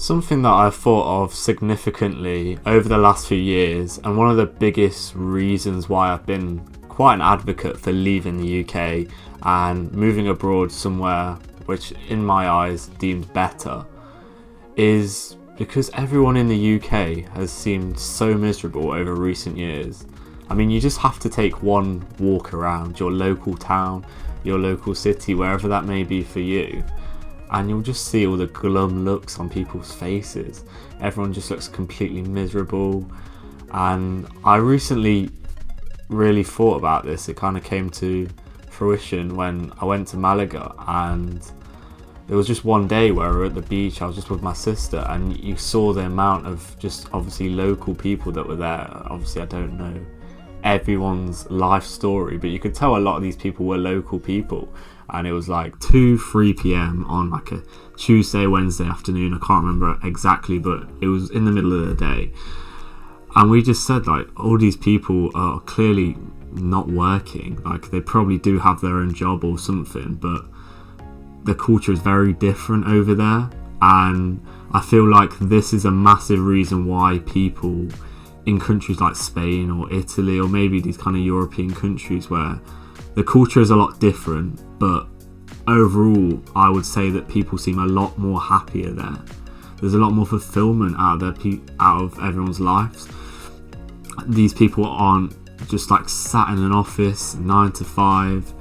Something that I've thought of significantly over the last few years, and one of the biggest reasons why I've been quite an advocate for leaving the UK and moving abroad somewhere which in my eyes deemed better, is because everyone in the UK has seemed so miserable over recent years. I mean, you just have to take one walk around your local town, your local city, wherever that may be for you, and you'll just see all the glum looks on people's faces. Everyone just looks completely miserable. And I recently really thought about this. It kind of came to fruition when I went to Malaga, and there was just one day where we were at the beach. I was just with my sister, and you saw the amount of just obviously local people that were there. Obviously I don't know everyone's life story, but you could tell a lot of these people were local people. And it was like 3 p.m. on like a Tuesday, Wednesday afternoon. I can't remember exactly, but it was in the middle of the day. And we just said, like, all these people are clearly not working. Like, they probably do have their own job or something, but the culture is very different over there. And I feel like this is a massive reason why people in countries like Spain or Italy, or maybe these kind of European countries where the culture is a lot different, but overall I would say that people seem a lot more happier there. There's a lot more fulfillment out of everyone's lives. These people aren't just like sat in an office 9 to 5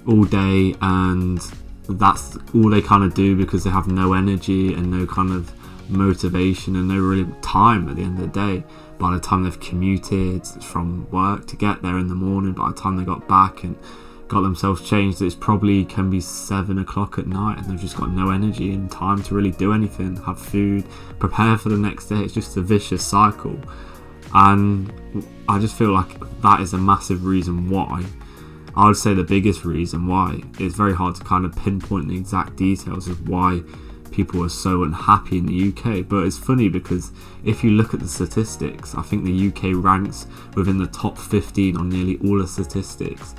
all day, and that's all they kind of do because they have no energy and no kind of motivation and no really time at the end of the day. By the time they've commuted from work to get there in the morning, by the time they got back and got themselves changed, it probably can be 7 o'clock at night, and they've just got no energy and time to really do anything, have food, prepare for the next day. It's just a vicious cycle. And I just feel like that is a massive reason why. I would say the biggest reason why. It's very hard to kind of pinpoint the exact details of why people are so unhappy in the UK, but it's funny because if you look at the statistics, I think the UK ranks within the top 15 on nearly all the statistics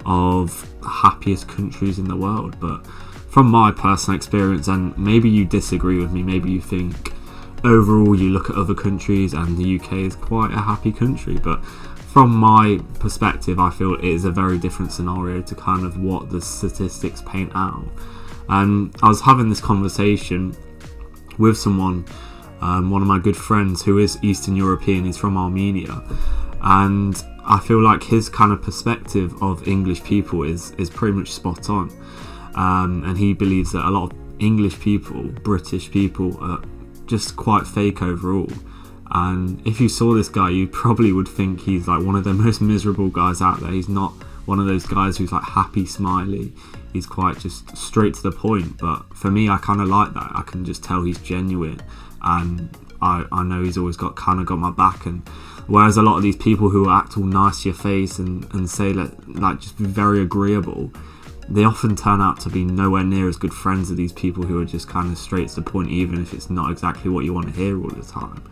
of happiest countries in the world. But from my personal experience, and maybe you disagree with me, maybe you think overall you look at other countries and the UK is quite a happy country, but from my perspective I feel it is a very different scenario to kind of what the statistics paint out. And I was having this conversation with someone, one of my good friends who is Eastern European. He's from Armenia, and I feel like his kind of perspective of English people is pretty much spot on. And he believes that a lot of English people, British people, are just quite fake overall. And if you saw this guy, you probably would think he's like one of the most miserable guys out there. He's not one of those guys who's like happy, smiley. He's quite just straight to the point. But for me, I kind of like that. I can just tell he's genuine, and I know he's always got my back. And whereas a lot of these people who act all nice to your face and say that, like, just be very agreeable, they often turn out to be nowhere near as good friends as these people who are just kind of straight to the point, even if it's not exactly what you want to hear all the time.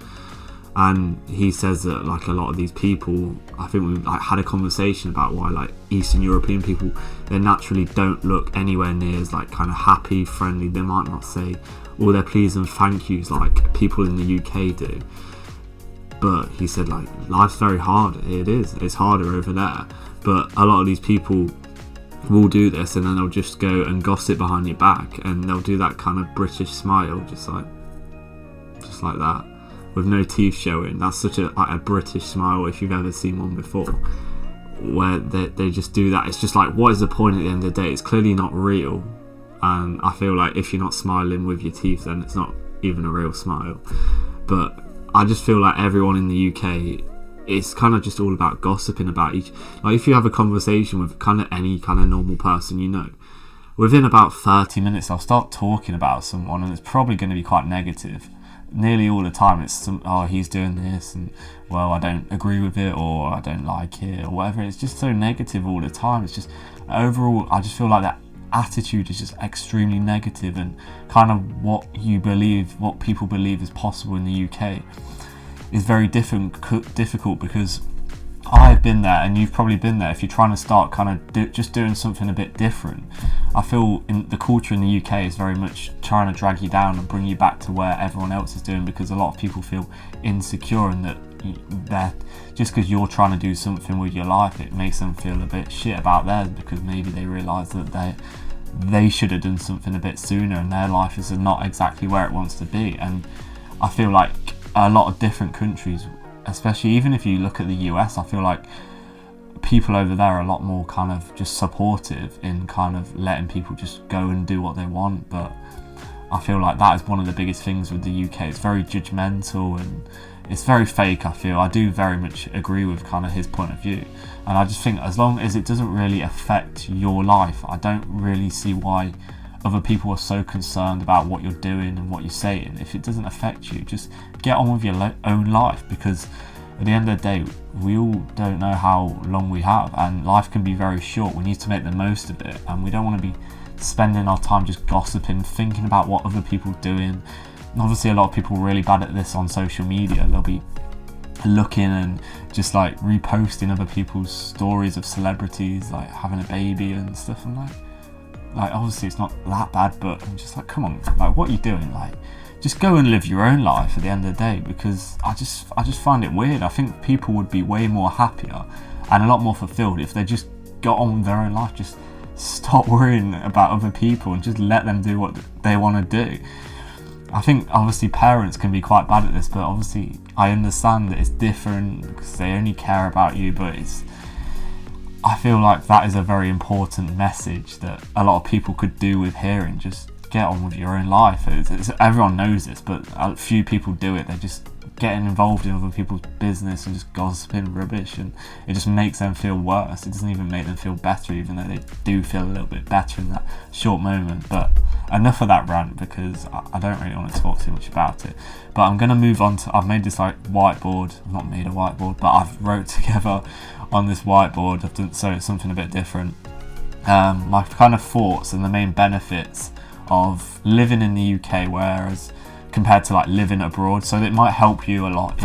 And he says that like a lot of these people, I think we like had a conversation about why like Eastern European people, they naturally don't look anywhere near as like kind of happy, friendly. They might not say all their please and thank yous like people in the UK do. But he said like life's very hard. It is. It's harder over there. But a lot of these people will do this, and then they'll just go and gossip behind your back, and they'll do that kind of British smile, just like that, with no teeth showing. That's such a British smile, if you've ever seen one before, where they just do that. It's just like, what is the point at the end of the day? It's clearly not real. And I feel like if you're not smiling with your teeth, then it's not even a real smile. But I just feel like everyone in the UK, it's kind of just all about gossiping about each. Like if you have a conversation with kind of any kind of normal person, you know, within about 30 minutes they'll start talking about someone, and it's probably going to be quite negative. Nearly all the time it's he's doing this, and well, I don't agree with it, or I don't like it, or whatever. It's just so negative all the time. It's just overall, I just feel like that attitude is just extremely negative, and kind of what people believe is possible in the UK is very difficult, because I've been there, and you've probably been there. If you're trying to start kind of just doing something a bit different, I feel in the culture in the UK is very much trying to drag you down and bring you back to where everyone else is doing, because a lot of people feel insecure, and that they're just because you're trying to do something with your life, it makes them feel a bit shit about theirs, because maybe they realise that they should have done something a bit sooner, and their life is not exactly where it wants to be. And I feel like a lot of different countries, especially even if you look at the US, I feel like people over there are a lot more kind of just supportive in kind of letting people just go and do what they want. But I feel like that is one of the biggest things with the UK. It's very judgmental and it's very fake. I do very much agree with kind of his point of view, and I just think as long as it doesn't really affect your life, I don't really see why other people are so concerned about what you're doing and what you're saying. If it doesn't affect you, just get on with your own life, because at the end of the day, we all don't know how long we have, and life can be very short. We need to make the most of it, and we don't want to be spending our time just gossiping, thinking about what other people are doing. And obviously a lot of people are really bad at this on social media. They'll be looking and just like reposting other people's stories of celebrities like having a baby and stuff. And like obviously it's not that bad, but I'm just like, come on, like what are you doing? Like just go and live your own life at the end of the day, because I just find it weird. I think people would be way more happier and a lot more fulfilled if they just got on with their own life. Just stop worrying about other people and just let them do what they want to do. I think obviously parents can be quite bad at this, but obviously I understand that it's different because they only care about you, but I feel like that is a very important message that a lot of people could do with hearing. Just get on with your own life. Everyone knows this, but a few people do it. They're just getting involved in other people's business and just gossiping rubbish, and it just makes them feel worse. It doesn't even make them feel better, even though they do feel a little bit better in that short moment. But enough of that rant, because I don't really want to talk too much about it. But I'm going to move on to, I've made this like whiteboard. I've not made a whiteboard, but I've wrote together on this whiteboard. I've done so it's something a bit different. My kind of thoughts and the main benefits of living in the UK, whereas compared to like living abroad. So it might help you a lot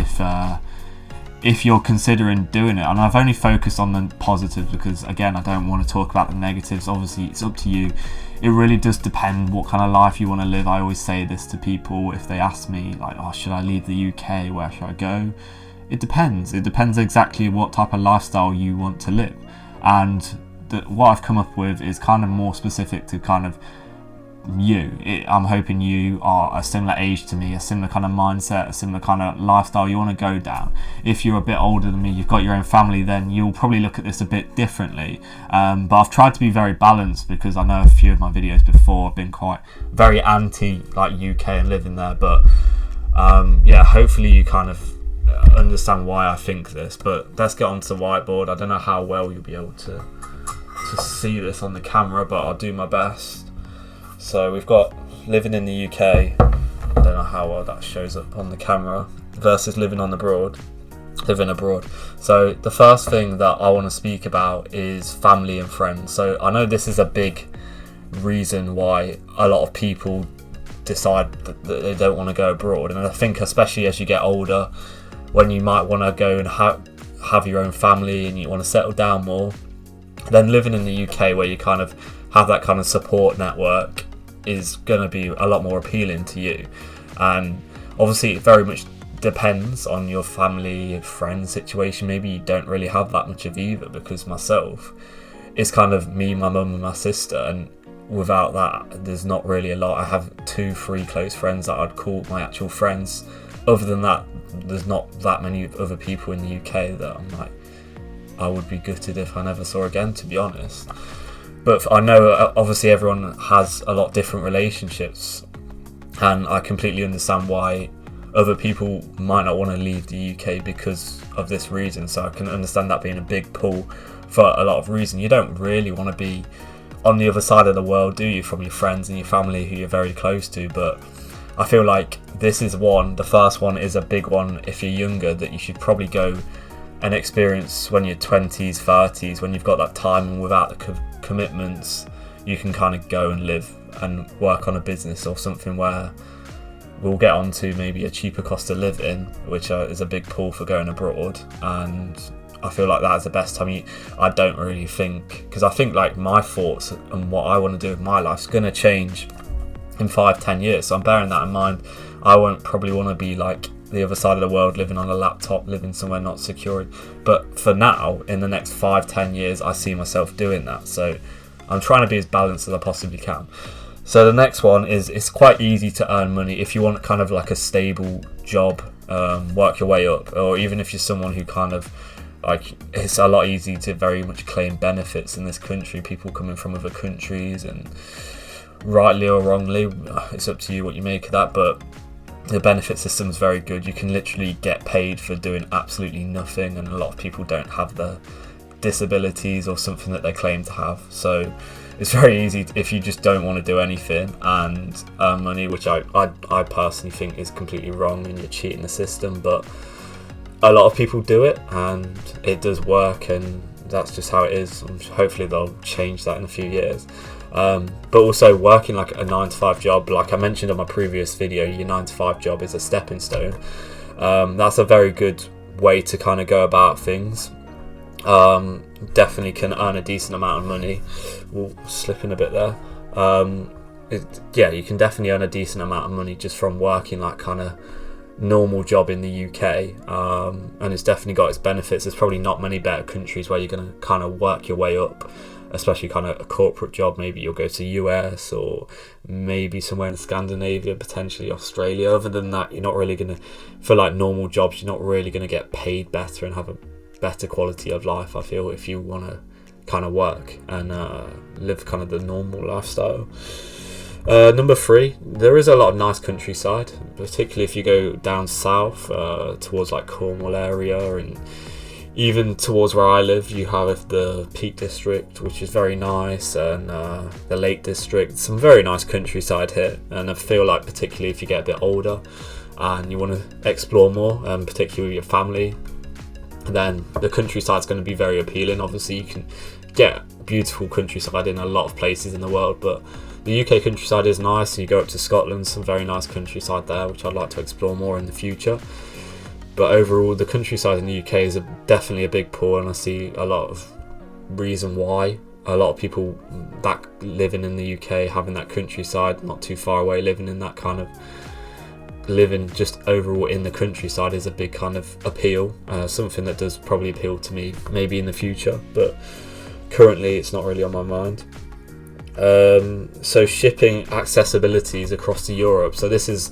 if you're considering doing it. And I've only focused on the positives because, again, I don't want to talk about the negatives. Obviously it's up to you. It really does depend what kind of life you want to live. I always say this to people if they ask me like, oh, should I leave the UK, where should I go? It depends exactly what type of lifestyle you want to live. And what I've come up with is kind of more specific to kind of I'm hoping you are a similar age to me, a similar kind of mindset, a similar kind of lifestyle you want to go down. If you're a bit older than me, you've got your own family, then you'll probably look at this a bit differently. But I've tried to be very balanced, because I know a few of my videos before have been quite very anti like UK and living there. But hopefully you kind of understand why I think this. But let's get onto the whiteboard. I don't know how well you'll be able to see this on the camera, but I'll do my best. So we've got living in the UK, I don't know how well that shows up on the camera, versus living abroad. So the first thing that I want to speak about is family and friends. So I know this is a big reason why a lot of people decide that they don't want to go abroad. And I think especially as you get older, when you might want to go and have your own family and you want to settle down more, then living in the UK where you kind of have that kind of support network is going to be a lot more appealing to you. And obviously it very much depends on your family, friend situation. Maybe you don't really have that much of either, because myself, it's kind of me, my mum and my sister, and without that there's not really a lot. I have 2-3 close friends that I'd call my actual friends. Other than that, there's not that many other people in the UK that I'm like, I would be gutted if I never saw again, to be honest. But I know obviously everyone has a lot of different relationships, and I completely understand why other people might not want to leave the UK because of this reason. So I can understand that being a big pull for a lot of reasons. You don't really want to be on the other side of the world, do you, from your friends and your family who you're very close to? But I feel like this is the first one is a big one if you're younger, that you should probably go and experience when you're 20s, 30s, when you've got that time and without the commitments, you can kind of go and live and work on a business or something where we'll get onto maybe a cheaper cost of living, which is a big pull for going abroad. And I feel like that is the best time. I don't really think, because I think like my thoughts and what I want to do with my life is going to change in 5-10 years. So I'm bearing that in mind. I won't probably want to be like the other side of the world, living on a laptop, living somewhere not secured. But for now, in the next 5-10 years, I see myself doing that. So I'm trying to be as balanced as I possibly can. So the next one is, it's quite easy to earn money if you want kind of like a stable job, work your way up, or even if you're someone who kind of like, it's a lot easier to very much claim benefits in this country, people coming from other countries, and rightly or wrongly, it's up to you what you make of that, but the benefit system is very good. You can literally get paid for doing absolutely nothing, and a lot of people don't have the disabilities or something that they claim to have. So it's very easy if you just don't want to do anything and earn money, which I personally think is completely wrong and you're cheating the system, but a lot of people do it and it does work, and that's just how it is. Hopefully they'll change that in a few years. But also working like a 9-to-5 job, like I mentioned on my previous video, your 9-to-5 job is a stepping stone. That's a very good way to kind of go about things. Definitely can earn a decent amount of money. We'll slip in a bit there. Yeah, you can definitely earn a decent amount of money just from working like kind of normal job in the UK, and it's definitely got its benefits. There's probably not many better countries where you're going to kind of work your way up, especially kind of a corporate job. Maybe you'll go to US or maybe somewhere in Scandinavia, potentially Australia. Other than that, you're not really going to, for like normal jobs, you're not really going to get paid better and have a better quality of life, I feel, if you want to kind of work and live kind of the normal lifestyle. Number 3, there is a lot of nice countryside, particularly if you go down south towards like Cornwall area, and even towards where I live you have the Peak District, which is very nice, and the Lake District. Some very nice countryside here, and I feel like particularly if you get a bit older and you want to explore more, particularly with your family, then the countryside's going to be very appealing. Obviously you can get beautiful countryside in a lot of places in the world, but the UK countryside is nice. You go up to Scotland, some very nice countryside there, which I'd like to explore more in the future. But overall, the countryside in the UK is definitely a big pull, and I see a lot of reason why. A lot of people that living in the UK, having that countryside not too far away, living in that kind of, living just overall in the countryside is a big kind of appeal. Something that does probably appeal to me maybe in the future, but currently it's not really on my mind. So shipping accessibilities across to Europe. So this is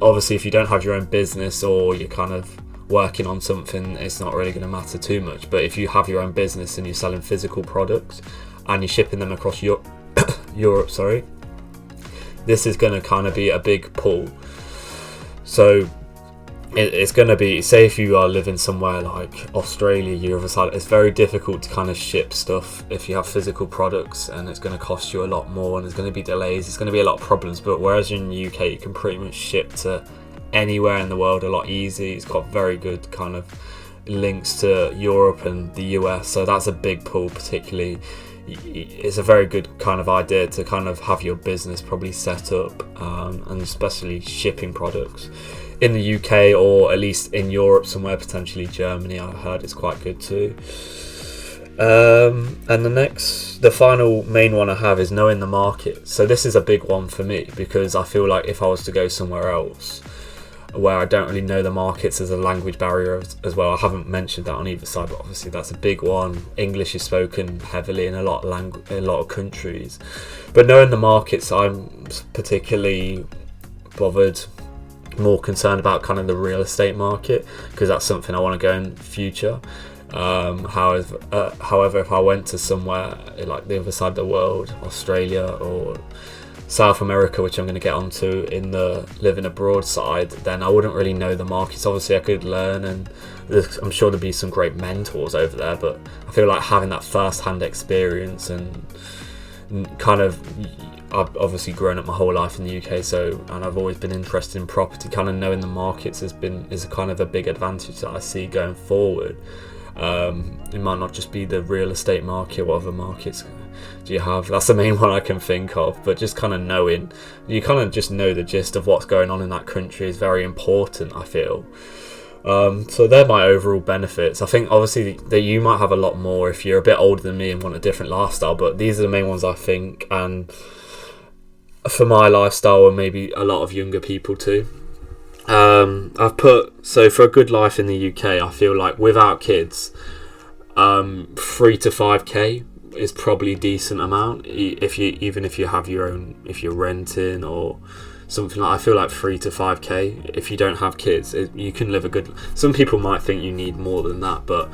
obviously if you don't have your own business or you're kind of working on something, it's not really going to matter too much. But if you have your own business and you're selling physical products and you're shipping them across Europe, this is going to kind of be a big pull. So it's going to be, say if you are living somewhere like Australia, you're other side, it's very difficult to kind of ship stuff if you have physical products, and it's going to cost you a lot more, and there's going to be delays, it's going to be a lot of problems. But whereas in the UK you can pretty much ship to anywhere in the world a lot easy. It's got very good kind of links to Europe and the US, so that's a big pull. Particularly it's a very good kind of idea to kind of have your business probably set up, and especially shipping products in the UK or at least in Europe somewhere, potentially Germany. I heard it's quite good too. And the final main one I have is knowing the market. So this is a big one for me, because I feel like if I was to go somewhere else where I don't really know the markets, there's a language barrier as well. I haven't mentioned that on either side, but obviously that's a big one. English is spoken heavily in a lot of countries, but knowing the markets, I'm particularly more concerned about kind of the real estate market, because that's something I want to go in the future. However, if I went to somewhere like the other side of the world, Australia or South America, which I'm going to get onto in the living abroad side, then I wouldn't really know the markets. Obviously I could learn, and I'm sure there'd be some great mentors over there, but I feel like having that first-hand experience, and kind of, I've obviously grown up my whole life in the UK, and I've always been interested in property. Kind of knowing the markets is kind of a big advantage that I see going forward. It might not just be the real estate market. What other markets do you have? That's the main one I can think of. But just kind of knowing, you kind of just know the gist of what's going on in that country is very important, I feel. So they're my overall benefits. I think obviously that you might have a lot more if you're a bit older than me and want a different lifestyle, but these are the main ones I think, and for my lifestyle and maybe a lot of younger people too. So for a good life in the UK, I feel like without kids, 3 to 5k is probably a decent amount. Even if you have your own, if you're renting or something like, I feel like 3 to 5k. If you don't have kids, you can live a good. Some people might think you need more than that, but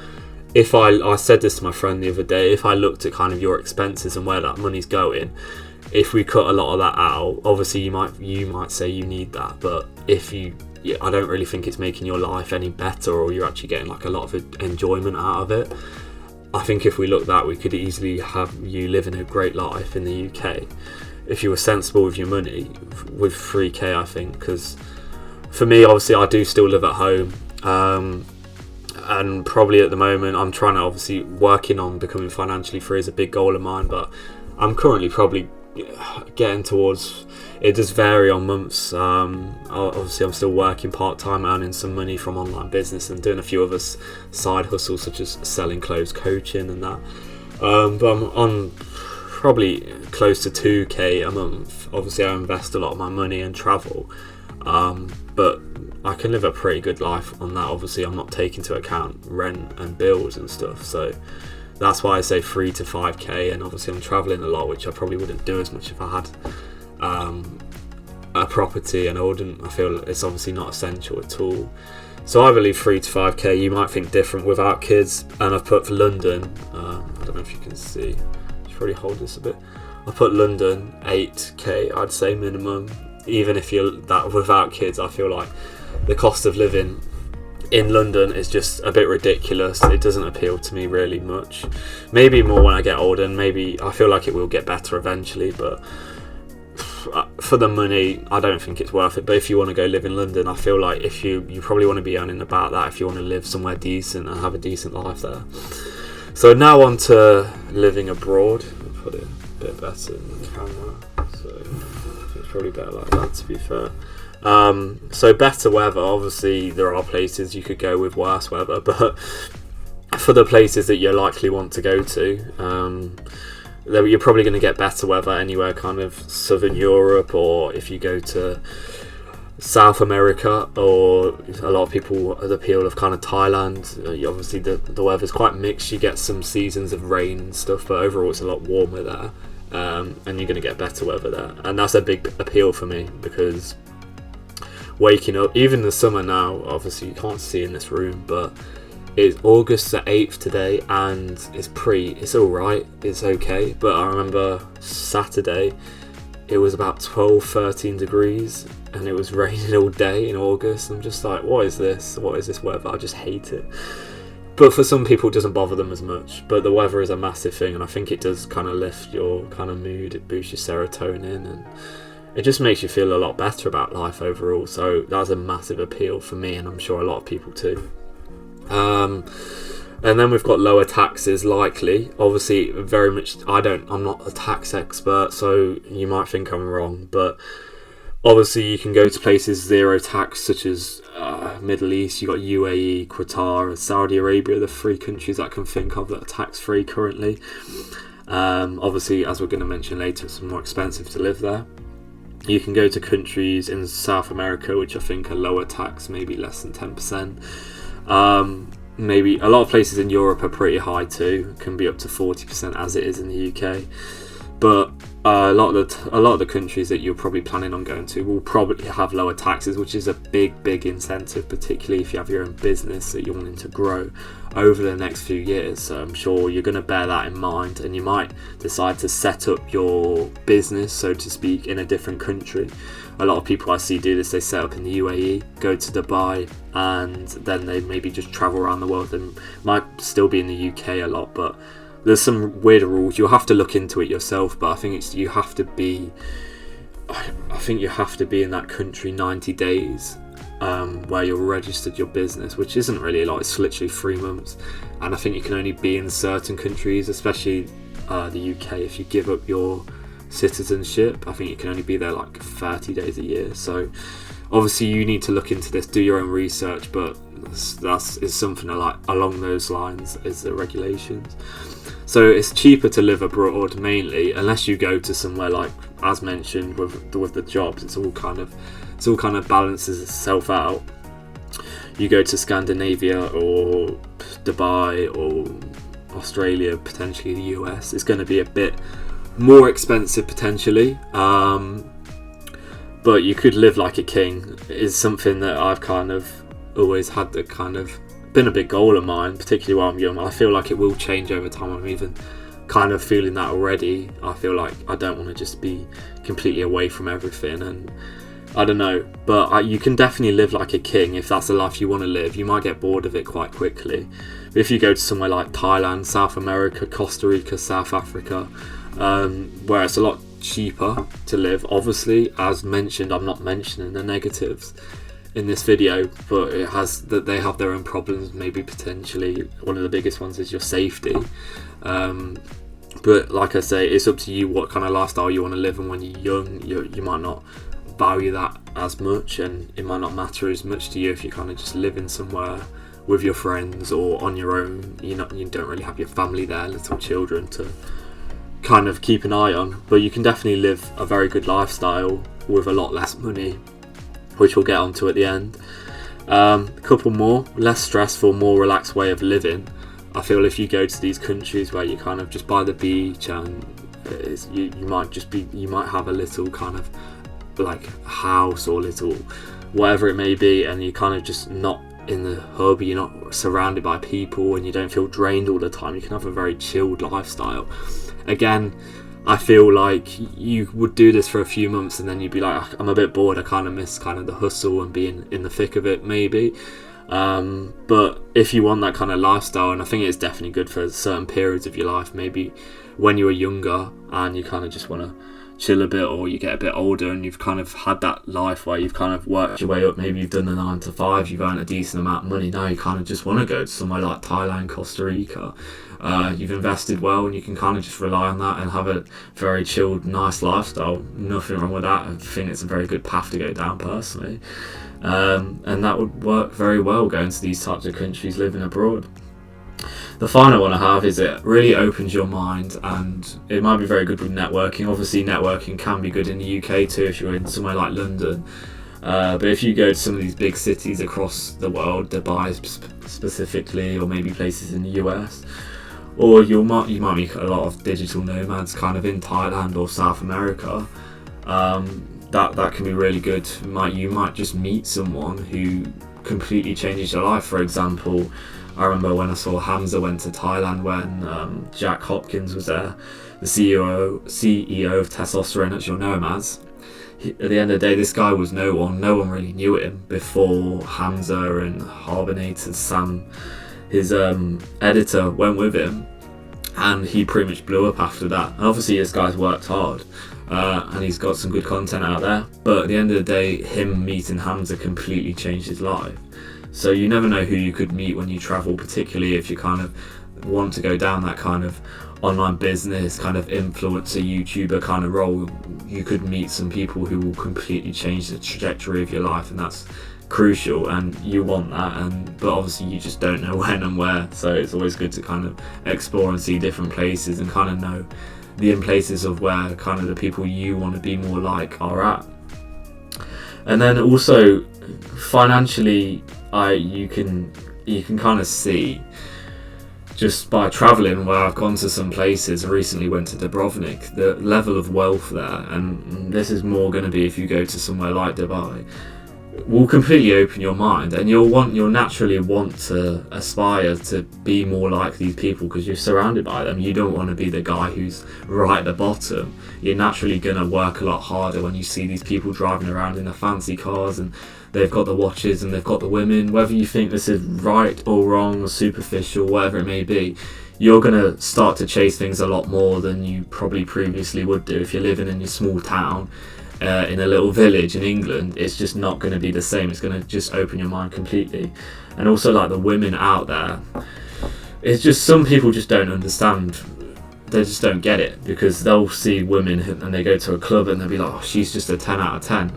if I said this to my friend the other day, if I looked at kind of your expenses and where that money's going, if we cut a lot of that out, obviously you might say you need that, but I don't really think it's making your life any better, or you're actually getting like a lot of enjoyment out of it. I think if we look that, we could easily have you living a great life in the UK if you were sensible with your money with 3k, I think. Because for me, obviously, I do still live at home, and probably at the moment I'm trying to, obviously, working on becoming financially free is a big goal of mine, but I'm currently probably getting towards, it does vary on months. Obviously I'm still working part-time, earning some money from online business and doing a few other side hustles such as selling clothes, coaching and that, but I'm on probably close to 2k a month. Obviously I invest a lot of my money in travel, but I can live a pretty good life on that. Obviously I'm not taking into account rent and bills and stuff, so that's why I say 3 to 5k. And obviously I'm traveling a lot, which I probably wouldn't do as much if I had a property, and I feel it's obviously not essential at all. So I believe 3 to 5k. You might think different without kids, and I've put for London, I don't know if you can see, I should probably hold this a bit. I put London 8k, I'd say minimum. Even if you're that without kids, I feel like the cost of living in London is just a bit ridiculous. It doesn't appeal to me really much. Maybe more when I get older, and maybe I feel like it will get better eventually, but for the money, I don't think it's worth it. But if you want to go live in London, I feel like if you probably want to be earning about that if you want to live somewhere decent and have a decent life there. So now on to living abroad. I'll put it a bit better in the camera, so it's probably better like that, to be fair. So better weather, obviously there are places you could go with worse weather, but for the places that you likely want to go to, you're probably going to get better weather anywhere kind of southern Europe, or if you go to South America, or a lot of people the appeal of kind of Thailand. Obviously the weather's quite mixed. You get some seasons of rain and stuff, but overall it's a lot warmer there, and you're going to get better weather there, and that's a big appeal for me, because waking up, even the summer now, obviously you can't see in this room, but it's August the 8th today, and it's alright, it's okay. But I remember Saturday it was about 12-13 degrees and it was raining all day in August. I'm just like, what is this weather? I just hate it. But for some people it doesn't bother them as much, but the weather is a massive thing, and I think it does kind of lift your kind of mood. It boosts your serotonin, and it just makes you feel a lot better about life overall. So that's a massive appeal for me, and I'm sure a lot of people too. And then we've got lower taxes, likely. Obviously, very much. I'm not a tax expert, so you might think I'm wrong. But obviously, you can go to places zero tax, such as Middle East. You got UAE, Qatar, and Saudi Arabia. The 3 countries I can think of that are tax free currently. Obviously, as we're going to mention later, it's more expensive to live there. You can go to countries in South America, which I think are lower tax, maybe less than 10%. Maybe a lot of places in Europe are pretty high too, can be up to 40% as it is in the UK. But a lot of the countries that you're probably planning on going to will probably have lower taxes, which is a big incentive, particularly if you have your own business that you're wanting to grow over the next few years. So I'm sure you're going to bear that in mind, and you might decide to set up your business, so to speak, in a different country. A lot of people I see do this. They set up in the UAE, go to Dubai, and then they maybe just travel around the world. And might still be in the UK a lot, but there's some weird rules. You'll have to look into it yourself, but I think you have to be in that country 90 days where you're registered your business, which isn't really a lot. It's literally 3 months, and I think you can only be in certain countries, especially the UK. If you give up your citizenship, I think you can only be there like 30 days a year. So obviously you need to look into this, do your own research, but That's is something like along those lines is the regulations. So it's cheaper to live abroad mainly, unless you go to somewhere like, as mentioned, with the jobs. It's all kind of balances itself out. You go to Scandinavia or Dubai or Australia, potentially the US, it's going to be a bit more expensive potentially. But you could live like a king is something that I've kind of always had the kind of been a big goal of mine, particularly while I'm young. I feel like it will change over time. I'm even kind of feeling that already. I feel like I don't want to just be completely away from everything, and I don't know, but you can definitely live like a king if that's the life you want to live. You might get bored of it quite quickly. But if you go to somewhere like Thailand, South America, Costa Rica, South Africa, where it's a lot cheaper to live, obviously, as mentioned, I'm not mentioning the negatives in this video, but it has that they have their own problems. Maybe potentially one of the biggest ones is your safety. But like I say, it's up to you what kind of lifestyle you want to live, and when you're young, you might not value that as much, and it might not matter as much to you if you're kind of just living somewhere with your friends or on your own. You don't really have your family there, little children to kind of keep an eye on. But you can definitely live a very good lifestyle with a lot less money, which we'll get onto at the end. A couple more: less stressful, more relaxed way of living. I feel if you go to these countries where you're kind of just by the beach, and you might have a little kind of like house or little whatever it may be, and you're kind of just not in the hub, you're not surrounded by people, and you don't feel drained all the time. You can have a very chilled lifestyle. Again, I feel like you would do this for a few months and then you'd be like, I'm a bit bored, I kind of miss kind of the hustle and being in the thick of it maybe. But if you want that kind of lifestyle, and I think it's definitely good for certain periods of your life, maybe when you were younger and you kind of just want to chill a bit, or you get a bit older and you've kind of had that life where you've kind of worked your way up, maybe you've done the 9 to 5, you've earned a decent amount of money, now you kind of just want to go to somewhere like Thailand, Costa Rica. You've invested well and you can kind of just rely on that and have a very chilled, nice lifestyle. Nothing wrong with that. I think it's a very good path to go down personally, and that would work very well, going to these types of countries, living abroad. The final one I have is it really opens your mind, and it might be very good with networking. Obviously networking can be good in the UK too if you're in somewhere like London, but if you go to some of these big cities across the world, Dubai specifically, or maybe places in the US, or you might meet a lot of digital nomads kind of in Thailand or South America. That can be really good. You might just meet someone who completely changes your life. For example, I remember when I saw Hamza went to Thailand when Jack Hopkins was there, the CEO of Testosterone Natural Nomads. At the end of the day, this guy was no one really knew him before Hamza and Harbonator Sam, his editor, went with him, and he pretty much blew up after that. And obviously this guy's worked hard, and he's got some good content out there, but at the end of the day, him meeting Hamza completely changed his life. So you never know who you could meet when you travel, particularly if you kind of want to go down that kind of online business, kind of influencer, YouTuber kind of role. You could meet some people who will completely change the trajectory of your life, and that's crucial, and you want that, but obviously you just don't know when and where. So it's always good to kind of explore and see different places and kind of know the places of where kind of the people you want to be more like are at. And then also financially, you can kind of see just by traveling, where I've gone to some places. I recently went to Dubrovnik, the level of wealth there, and this is more going to be if you go to somewhere like Dubai, will completely open your mind, and you'll naturally want to aspire to be more like these people because you're surrounded by them. You don't want to be the guy who's right at the bottom. You're naturally going to work a lot harder when you see these people driving around in the fancy cars, and they've got the watches and they've got the women. Whether you think this is right or wrong or superficial, whatever it may be, you're going to start to chase things a lot more than you probably previously would do if you're living in your small town. In a little village in England, it's just not going to be the same. It's going to just open your mind completely. And also, like, the women out there, it's just some people just don't understand. They just don't get it, because they'll see women and they go to a club and they'll be like, oh, she's just a 10 out of 10.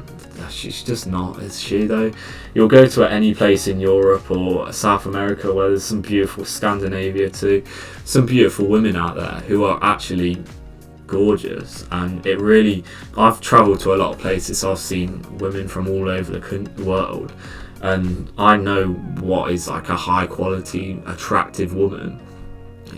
she's just not, is she though? You'll go to any place in Europe or South America where there's some beautiful, Scandinavia too, some beautiful women out there who are actually gorgeous. And it really, I've travelled to a lot of places, so I've seen women from all over the world, and I know what is like a high quality, attractive woman.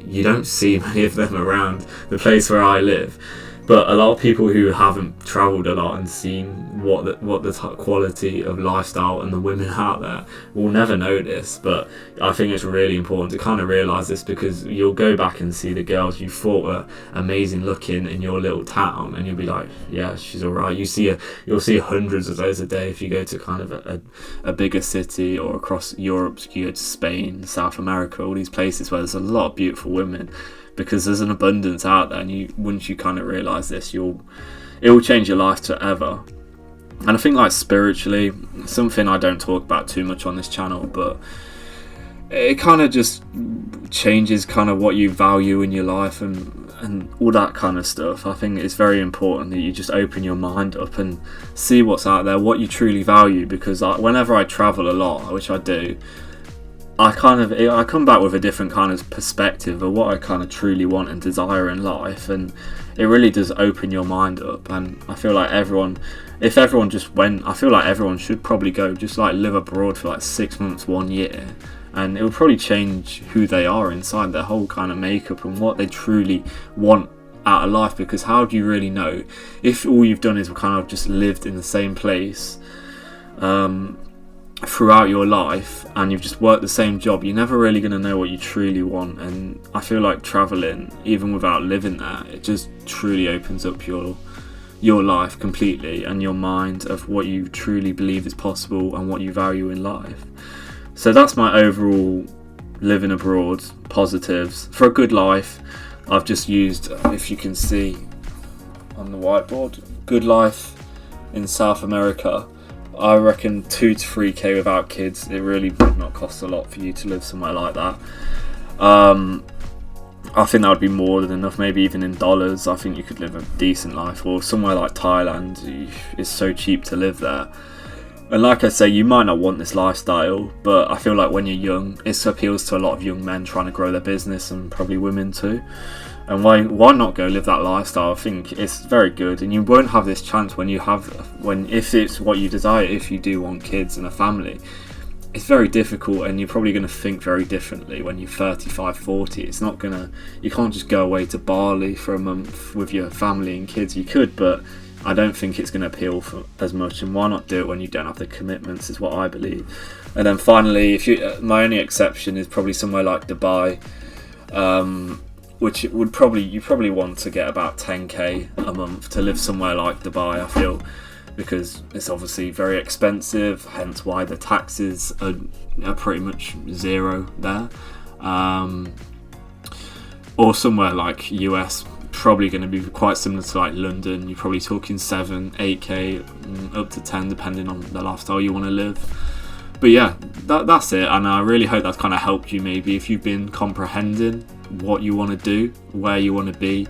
You don't see many of them around the place where I live. But a lot of people who haven't travelled a lot and seen what the quality of lifestyle and the women out there will never notice. But I think it's really important to kind of realise this, because you'll go back and see the girls you thought were amazing looking in your little town, and you'll be like, yeah, she's alright. You'll see hundreds of those a day if you go to kind of a bigger city, or across Europe. You go to Spain, South America, all these places where there's a lot of beautiful women, because there's an abundance out there. And once you kind of realise this, it will change your life forever. And I think, like, spiritually, something I don't talk about too much on this channel, but it kind of just changes kind of what you value in your life and all that kind of stuff. I think it's very important that you just open your mind up and see what's out there, what you truly value. Because whenever I travel a lot, which I do, I come back with a different kind of perspective of what I kind of truly want and desire in life, and it really does open your mind up. And I feel like if everyone just went, I feel like everyone should probably go just like live abroad for like 6 months, 1 year, and it will probably change who they are inside, their whole kind of makeup and what they truly want out of life. Because how do you really know if all you've done is kind of just lived in the same place throughout your life, and you've just worked the same job? You're never really going to know what you truly want. And I feel like traveling, even without living there, it just truly opens up your life completely, and your mind of what you truly believe is possible and what you value in life. So that's my overall living abroad positives for a good life. I've just used, if you can see on the whiteboard, good life in South America. I reckon 2 to 3k without kids. It really would not cost a lot for you to live somewhere like that. I think that would be more than enough, maybe even in dollars. I think you could live a decent life. Or somewhere like Thailand, it's so cheap to live there. And like I say, you might not want this lifestyle, but I feel like when you're young, it appeals to a lot of young men trying to grow their business, and probably women too. And why not go live that lifestyle? I think it's very good, and you won't have this chance if it's what you desire. If you do want kids and a family, it's very difficult, and you're probably going to think very differently when you're 35, 40. You can't just go away to Bali for a month with your family and kids. You could, but I don't think it's going to appeal for as much. And why not do it when you don't have the commitments, is what I believe. And then finally, my only exception is probably somewhere like Dubai, which you probably want to get about 10k a month to live somewhere like Dubai, I feel, because it's obviously very expensive, hence why the taxes are pretty much zero there. Or somewhere like US, probably going to be quite similar to like London. You're probably talking 7, 8k, up to 10, depending on the lifestyle you want to live. But yeah, that's it. And I really hope that's kind of helped you, maybe if you've been comprehending what you want to do, where you want to be,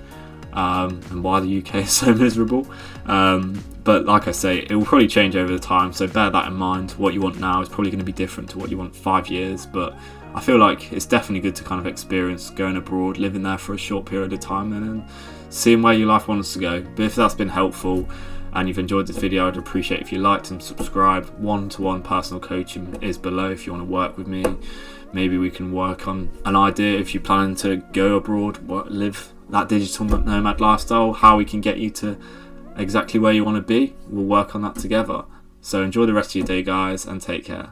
and why the UK is so miserable. But like I say, it will probably change over the time, so bear that in mind. What you want now is probably going to be different to what you want 5 years, but I feel like it's definitely good to kind of experience going abroad, living there for a short period of time, and then seeing where your life wants to go. But if that's been helpful and you've enjoyed this video, I'd appreciate if you liked and subscribe. One-to-one personal coaching is below if you want to work with me. Maybe we can work on an idea if you're planning to go abroad, live that digital nomad lifestyle, how we can get you to exactly where you want to be. We'll work on that together. So enjoy the rest of your day, guys, and take care.